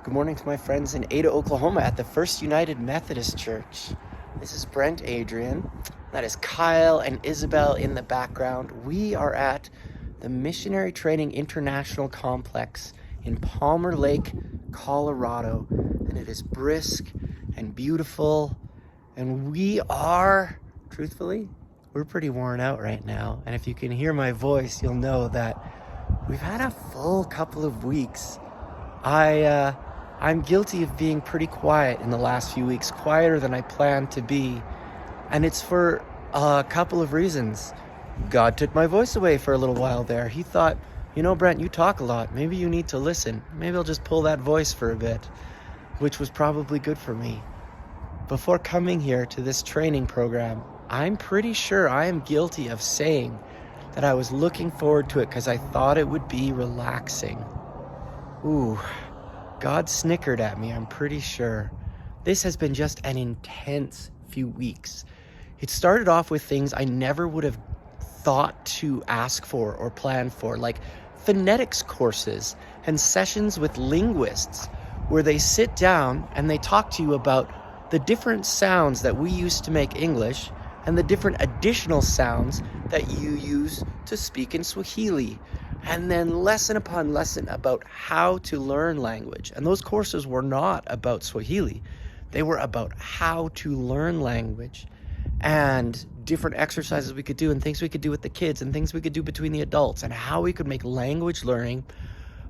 Good morning to my friends in Ada, Oklahoma at the First United Methodist Church. This is Brent Adrian. That is Kyle and Isabel in the background. We are at the Missionary Training International Complex in Palmer Lake, Colorado. And it is brisk and beautiful. And we are, truthfully, we're pretty worn out right now. And if you can hear my voice, you'll know that we've had a full couple of weeks. I'm guilty of being pretty quiet in the last few weeks, quieter than I planned to be. And it's for a couple of reasons. God took my voice away for a little while there. He thought, Brent, you talk a lot. Maybe you need to listen. Maybe I'll just pull that voice for a bit, which was probably good for me. Before coming here to this training program, I'm pretty sure I am guilty of saying that I was looking forward to it because I thought it would be relaxing. Ooh. God snickered at me, I'm pretty sure. This has been just an intense few weeks. It started off with things I never would have thought to ask for or plan for, like phonetics courses and sessions with linguists where they sit down and they talk to you about the different sounds that we use to make English and the different additional sounds that you use to speak in Swahili. And then lesson upon lesson about how to learn language. And those courses were not about Swahili. They were about how to learn language and different exercises we could do and things we could do with the kids and things we could do between the adults and how we could make language learning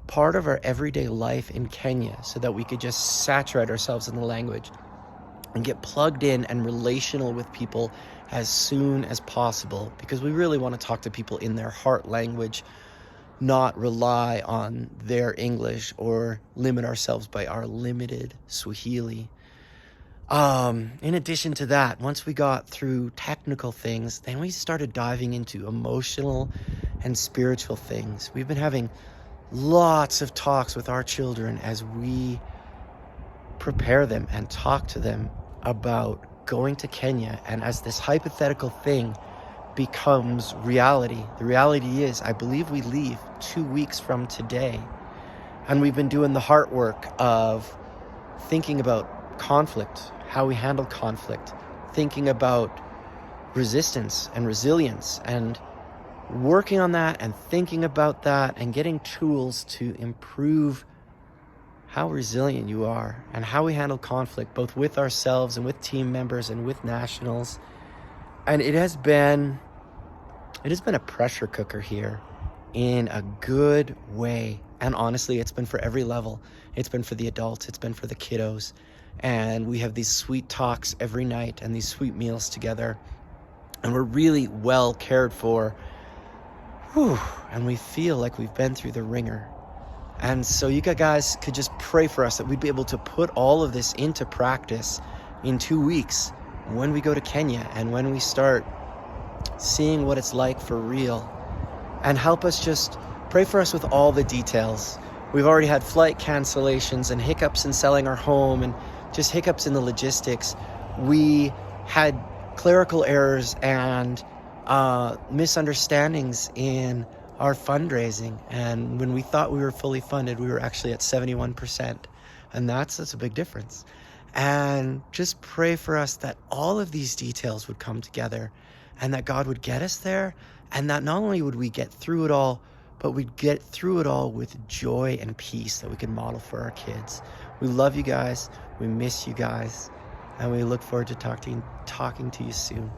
part of our everyday life in Kenya so that we could just saturate ourselves in the language and get plugged in and relational with people as soon as possible, because we really want to talk to people in their heart language, not rely on their English or limit ourselves by our limited Swahili. In addition to that, once we got through technical things, then we started diving into emotional and spiritual things. We've been having lots of talks with our children as we prepare them and talk to them about going to Kenya, and as this hypothetical thing becomes reality. The reality is, I believe we leave 2 weeks from today. And we've been doing the heart work of thinking about conflict, how we handle conflict, thinking about resistance and resilience, and working on that and thinking about that and getting tools to improve how resilient you are and how we handle conflict, both with ourselves and with team members and with nationals. And it has been a pressure cooker here in a good way. And honestly, it's been for every level. It's been for the adults. It's been for the kiddos. And we have these sweet talks every night and these sweet meals together. And we're really well cared for. Whew. And we feel like we've been through the ringer. And so you guys could just pray for us that we'd be able to put all of this into practice in 2 weeks when we go to Kenya and when we start seeing what it's like for real. And help us, just pray for us with all the details. We've already had flight cancellations and hiccups in selling our home and just hiccups in the logistics. We had clerical errors and misunderstandings in our fundraising. And when we thought we were fully funded, we were actually at 71%. And that's a big difference. And just pray for us that all of these details would come together and that God would get us there, and that not only would we get through it all, but we'd get through it all with joy and peace that we can model for our kids. We love you guys. We miss you guys. And we look forward to talking to you soon.